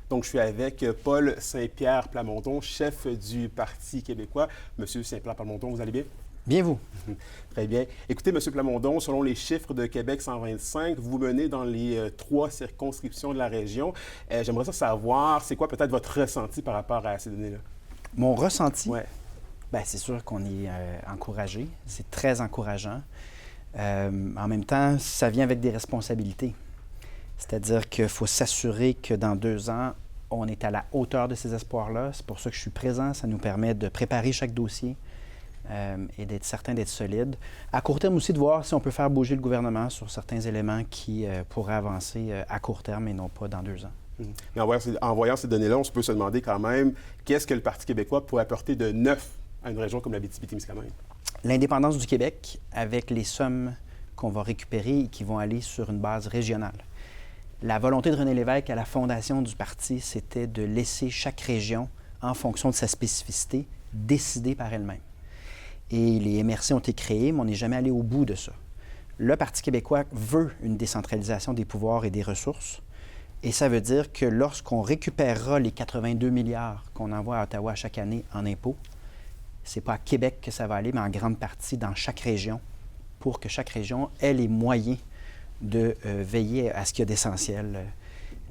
Donc, je suis avec Paul Saint-Pierre Plamondon, chef du Parti québécois. Monsieur Saint-Pierre Plamondon, vous allez bien? Bien vous. Très bien. Écoutez, Monsieur Plamondon, selon les chiffres de Québec 125, vous menez dans les 3 circonscriptions de la région. J'aimerais savoir, c'est quoi peut-être votre ressenti par rapport à ces données-là? Mon ressenti? Oui. Bien, c'est sûr qu'on est encouragé. C'est très encourageant. En même temps, ça vient avec des responsabilités. C'est-à-dire qu'il faut s'assurer que dans 2 ans, on est à la hauteur de ces espoirs-là. C'est pour ça que je suis présent. Ça nous permet de préparer chaque dossier et d'être certain d'être solide. À court terme aussi, de voir si on peut faire bouger le gouvernement sur certains éléments qui pourraient avancer à court terme et non pas dans 2 ans. Mais en voyant ces données-là, on peut se demander quand même qu'est-ce que le Parti québécois pourrait apporter de neuf à une région comme l'Abitibi-Témiscamingue? L'indépendance du Québec avec les sommes qu'on va récupérer et qui vont aller sur une base régionale. La volonté de René Lévesque à la fondation du parti, c'était de laisser chaque région, en fonction de sa spécificité, décider par elle-même. Et les MRC ont été créés, mais on n'est jamais allé au bout de ça. Le Parti québécois veut une décentralisation des pouvoirs et des ressources. Et ça veut dire que lorsqu'on récupérera les 82 milliards qu'on envoie à Ottawa chaque année en impôts, c'est pas à Québec que ça va aller, mais en grande partie dans chaque région, pour que chaque région ait les moyens de veiller à ce qu'il y a d'essentiel,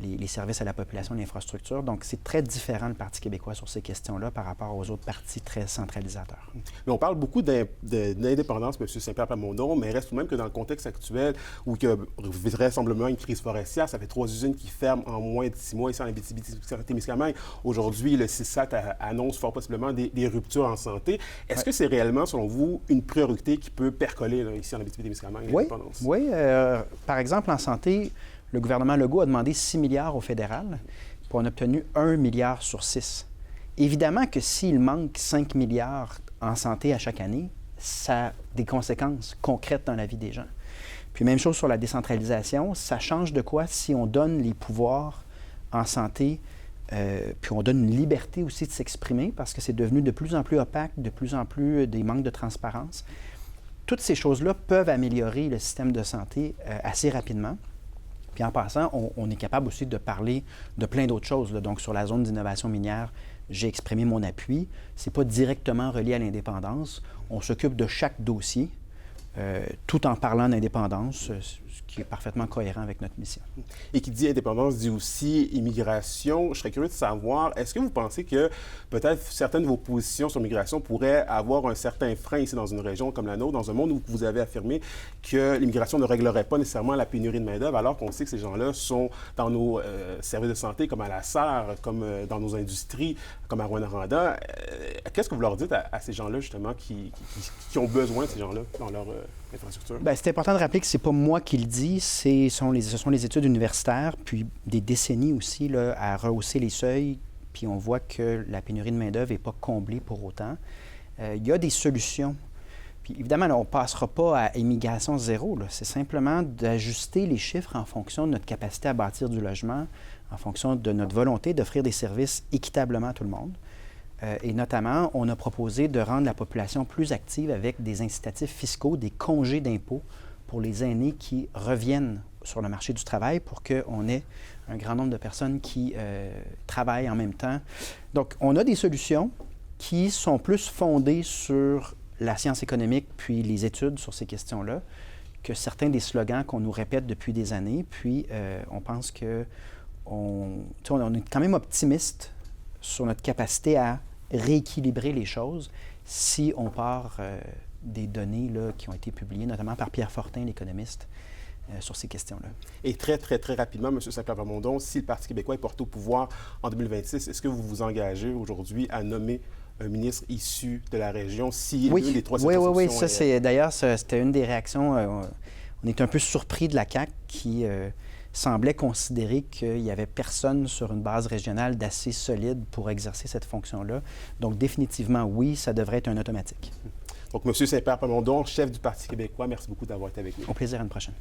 les services à la population, l'infrastructure. Donc, c'est très différent, le Parti québécois, sur ces questions-là par rapport aux autres partis très centralisateurs. Mais on parle beaucoup d'indépendance, M. Saint-Pierre Plamondon, mais il reste tout de même que dans le contexte actuel, où il y a vraisemblablement une crise forestière, ça fait 3 usines qui ferment en moins de 6 mois ici en Abitibi-Témiscamingue. Aujourd'hui, le CISAT annonce fort possiblement des ruptures en santé. Est-ce que c'est réellement, selon vous, une priorité qui peut percoler là, ici en Abitibi-Témiscamingue, l'indépendance? Oui. Par exemple, en santé, le gouvernement Legault a demandé 6 milliards au fédéral, puis on a obtenu 1 milliard sur 6. Évidemment que s'il manque 5 milliards en santé à chaque année, ça a des conséquences concrètes dans la vie des gens. Puis même chose sur la décentralisation, ça change de quoi si on donne les pouvoirs en santé, puis on donne une liberté aussi de s'exprimer, parce que c'est devenu de plus en plus opaque, de plus en plus des manques de transparence. Toutes ces choses-là peuvent améliorer le système de santé assez rapidement. Puis en passant, on est capable aussi de parler de plein d'autres choses. Là. Donc, sur la zone d'innovation minière, j'ai exprimé mon appui. Ce n'est pas directement relié à l'indépendance. On s'occupe de chaque dossier, tout en parlant d'indépendance, ce qui est parfaitement cohérent avec notre mission. Et qui dit indépendance dit aussi immigration. Je serais curieux de savoir, est-ce que vous pensez que peut-être certaines de vos positions sur l'immigration pourraient avoir un certain frein ici dans une région comme la nôtre, dans un monde où vous avez affirmé que l'immigration ne réglerait pas nécessairement la pénurie de main-d'œuvre, alors qu'on sait que ces gens-là sont dans nos services de santé, comme à la SAR, comme dans nos industries, comme à Rouyn-Noranda. Qu'est-ce que vous leur dites à ces gens-là, justement, qui ont besoin de ces gens-là dans leur infrastructure? Bien, c'est important de rappeler que c'est pas moi qui le dis, ce sont les études universitaires, puis des décennies aussi là, à rehausser les seuils, puis on voit que la pénurie de main-d'œuvre n'est pas comblée pour autant. Il y a des solutions. Puis évidemment, là, on ne passera pas à immigration zéro. Là. C'est simplement d'ajuster les chiffres en fonction de notre capacité à bâtir du logement, en fonction de notre volonté d'offrir des services équitablement à tout le monde. Et notamment, on a proposé de rendre la population plus active avec des incitatifs fiscaux, des congés d'impôts pour les aînés qui reviennent sur le marché du travail pour qu'on ait un grand nombre de personnes qui travaillent en même temps. Donc, on a des solutions qui sont plus fondées sur la science économique puis les études sur ces questions-là que certains des slogans qu'on nous répète depuis des années. Puis, on pense on est quand même optimiste sur notre capacité à rééquilibrer les choses si on part des données là, qui ont été publiées, notamment par Pierre Fortin, l'économiste, sur ces questions-là. Et très, très, très rapidement, M. Saint-Pierre Plamondon, si le Parti québécois est porté au pouvoir en 2026, est-ce que vous vous engagez aujourd'hui à nommer un ministre issu de la région si oui. les 3 Oui. D'ailleurs, c'était une des réactions. On est un peu surpris de la CAQ qui semblait considérer qu'il n'y avait personne sur une base régionale d'assez solide pour exercer cette fonction-là. Donc, définitivement, oui, ça devrait être un automatique. Donc, M. Saint-Pierre Plamondon, chef du Parti québécois, merci beaucoup d'avoir été avec nous. Au plaisir, à une prochaine.